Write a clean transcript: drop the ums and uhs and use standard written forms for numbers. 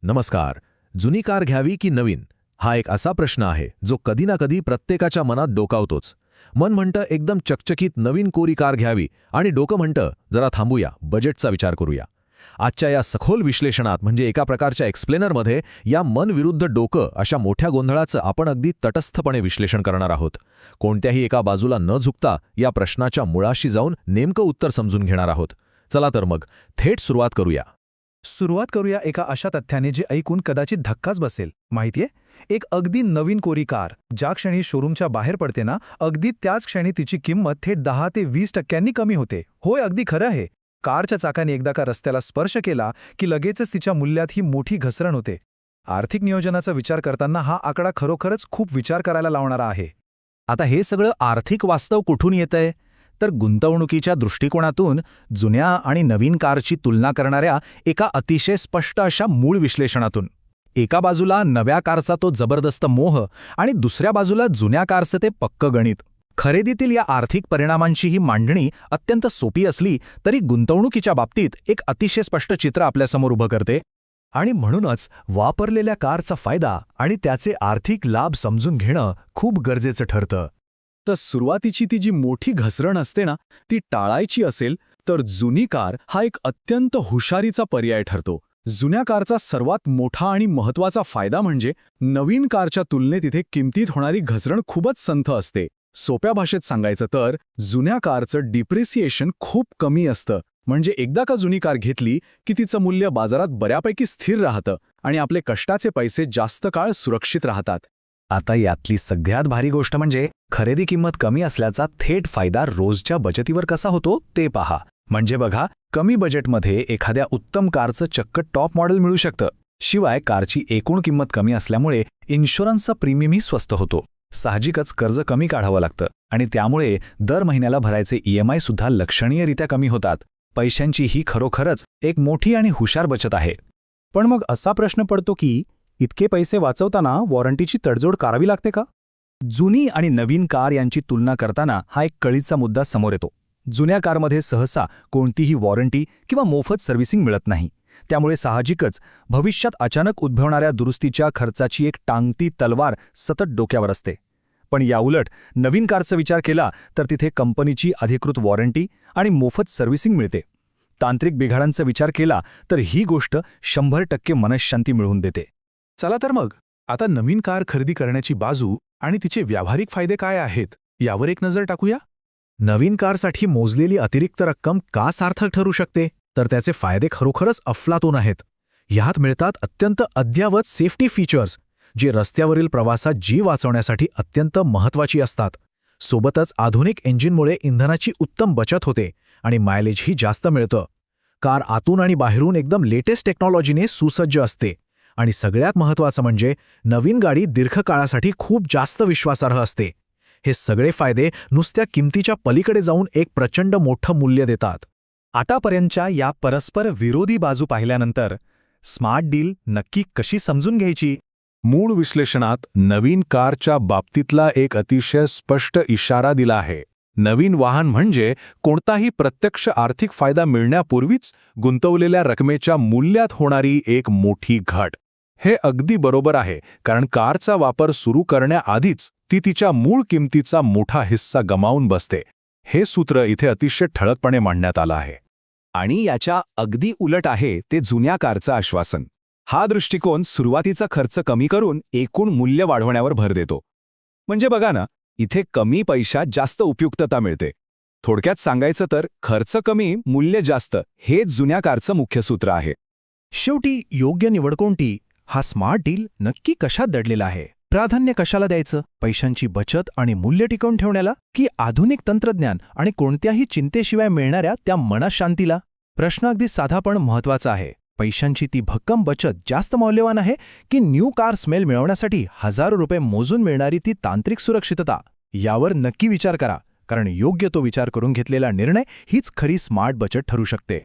नमस्कार. जुनी कार घ्यावी की नवीन हा एक असा प्रश्न आहे जो कधी ना कधी प्रत्येकाच्या मनात डोकावतोच. मन म्हणतं एकदम चकचकीत नवीन कोरी कार घ्यावी आणि डोकं म्हणतं जरा थांबूया, बजेटचा विचार करूया. आजच्या या सखोल विश्लेषणात म्हणजे एका प्रकारच्या एक्सप्लेनरमध्ये या मन विरुद्ध डोकं अशा मोठ्या गोंधळाचं आपण अगदी तटस्थपणे विश्लेषण करणार आहोत. कोणत्याही एका बाजूला न झुकता या प्रश्नाच्या मुळाशी जाऊन नेमकं उत्तर समजून घेणार आहोत. चला तर मग थेट सुरुवात करूया. सुरुवात करूया एका अशा तथ्याने जे ऐकून कदाचित धक्काच बसेल. माहितीये, एक अगदी नवीन कोरी कार ज्या क्षणी शोरूमच्या बाहेर पडते ना, अगदी त्याच क्षणी तिची किंमत थेट 10 ते 20% कमी होते. होय, अगदी खरं आहे. कारच्या चाकाने एकदा का रस्त्याला स्पर्श केला की लगेचच तिच्या मूल्यात ही मोठी घसरण होते. आर्थिक नियोजनाचा विचार करताना हा आकडा खरोखरच खूप विचार करायला लावणारा आहे. आता हे सगळं आर्थिक वास्तव कुठून येतंय? तर गुंतवणुकीच्या दृष्टिकोनातून जुन्या आणि नवीन कारची तुलना करणाऱ्या एका अतिशय स्पष्ट अशा मूळ विश्लेषणातून. एका बाजूला नव्या कारचा तो जबरदस्त मोह आणि दुसऱ्या बाजूला जुन्या कारचं ते पक्कं गणित. खरेदीतील या आर्थिक परिणामांची ही मांडणी अत्यंत सोपी असली तरी गुंतवणुकीच्या बाबतीत एक अतिशय स्पष्ट चित्र आपल्यासमोर उभं करते. आणि म्हणूनच वापरलेल्या कारचा फायदा आणि त्याचे आर्थिक लाभ समजून घेणं खूप गरजेचं ठरतं. तर सुरुवातीची ती जी मोठी घसरण असते ना, ती टाळायची असेल तर जुनी कार हा एक अत्यंत हुशारीचा पर्याय ठरतो. जुन्या कारचा सर्वात मोठा आणि महत्त्वाचा फायदा म्हणजे नवीन कारच्या तुलनेत इथे किमतीत होणारी घसरण खूपच संथ असते. सोप्या भाषेत सांगायचं तर जुन्या कारचं डिप्रिसिएशन खूप कमी असतं. म्हणजे एकदा का जुनी कार घेतली की तिचं मूल्य बाजारात बऱ्यापैकी स्थिर राहतं आणि आपले कष्टाचे पैसे जास्त काळ सुरक्षित राहतात. आता यातली सगळ्यात भारी गोष्ट म्हणजे खरेदी किंमत कमी असल्याचा थेट फायदा रोजच्या बचतीवर कसा होतो ते पहा. म्हणजे बघा, कमी बजेटमध्ये एखाद्या उत्तम कारचं चक्क टॉप मॉडेल मिळू शकतं. शिवाय कारची एकूण किंमत कमी असल्यामुळे इन्शुरन्सचा प्रीमियमही स्वस्त होतो. साहजिकच कर्ज कमी काढावं लागतं आणि त्यामुळे दर महिन्याला भरायचे EMI सुद्धा लक्षणीयरित्या कमी होतात. पैशांची ही खरोखरच एक मोठी आणि हुशार बचत आहे. पण मग असा प्रश्न पडतो की इतके पैसे वाचवताना वॉरंटीची तडजोड करावी लागते का? जुनी आणि नवीन कार यांची तुलना करताना हा एक कळीचा मुद्दा समोर येतो. जुन्या कारमध्ये सहसा कोणतीही वॉरंटी किंवा मोफत सर्व्हिसिंग मिळत नाही. त्यामुळे साहजिकच भविष्यात अचानक उद्भवणाऱ्या दुरुस्तीच्या खर्चाची एक टांगती तलवार सतत डोक्यावर असते. पण याउलट नवीन कारचा विचार केला तर तिथे कंपनीची अधिकृत वॉरंटी आणि मोफत सर्व्हिसिंग मिळते. तांत्रिक बिघाडांचा विचार केला तर ही गोष्ट 100% मनःशांती मिळवून देते. चला तर मग आता नवीन कार खरेदी करण्याची बाजू आणि तिचे व्यावहारिक फायदे काय आहेत यावर एक नजर टाकूया. नवीन कारसाठी मोजलेली अतिरिक्त रक्कम का सार्थक ठरू शकते? तर त्याचे फायदे खरोखरच अफलातून आहेत. ह्यात मिळतात अत्यंत अद्ययावत सेफ्टी फीचर्स जे रस्त्यावरील प्रवासात जीव वाचवण्यासाठी अत्यंत महत्त्वाची असतात. सोबतच आधुनिक इंजिनमुळे इंधनाची उत्तम बचत होते आणि मायलेजही जास्त मिळतं. कार आतून आणि बाहेरून एकदम लेटेस्ट टेक्नॉलॉजीने सुसज्ज असते. आणि सगळ्यात महत्त्वाचं म्हणजे नवीन गाडी दीर्घकाळासाठी खूप जास्त विश्वासार्ह असते. हे सगळे फायदे नुसत्या किमतीच्या पलीकडे जाऊन एक प्रचंड मोठं मूल्य देतात. आतापर्यंतच्या या परस्पर विरोधी बाजू पाहिल्यानंतर स्मार्ट डील नक्की कशी समजून घ्यायची? मूळ विश्लेषणात नवीन कारच्या बाबतीतला एक अतिशय स्पष्ट इशारा दिला आहे. नवीन वाहन म्हणजे कोणताही प्रत्यक्ष आर्थिक फायदा मिळण्यापूर्वीच गुंतवलेल्या रकमेच्या मूल्यात होणारी एक मोठी घट. हे अगदी बरोबर आहे, कारण कारचा वापर सुरू करण्याआधीच ती तिच्या मूळ किमतीचा मोठा हिस्सा गमावून बसते. हे सूत्र इथे अतिशय ठळकपणे मांडण्यात आलं आहे. आणि याच्या अगदी उलट आहे ते जुन्या कारचं आश्वासन. हा दृष्टिकोन सुरुवातीचा खर्च कमी करून एकूण मूल्य वाढवण्यावर भर देतो. म्हणजे बघा ना, इथे कमी पैशात जास्त उपयुक्तता मिळते. थोडक्यात सांगायचं तर खर्च कमी मूल्य जास्त हेच जुन्या कारचं मुख्य सूत्र आहे. शेवटी योग्य निवड कोणती हा स्मार्ट डील नक्की कशात दडलेला आहे? प्राधान्य कशाला द्यायचं? पैशांची बचत आणि मूल्य टिकवून ठेवण्याला की आधुनिक तंत्रज्ञान आणि कोणत्याही चिंतेशिवाय मिळणाऱ्या त्या मनःशांतीला? प्रश्न अगदी साधा पण महत्त्वाचा आहे. पैशांची ती भक्कम बचत जास्त मौल्यवान आहे की न्यू कार स्मेल मिळवण्यासाठी हजारो रुपये मोजून मिळणारी ती तांत्रिक सुरक्षितता? यावर नक्की विचार करा, कारण योग्य तो विचार करून घेतलेला निर्णय हीच खरी स्मार्ट बचत ठरू शकते.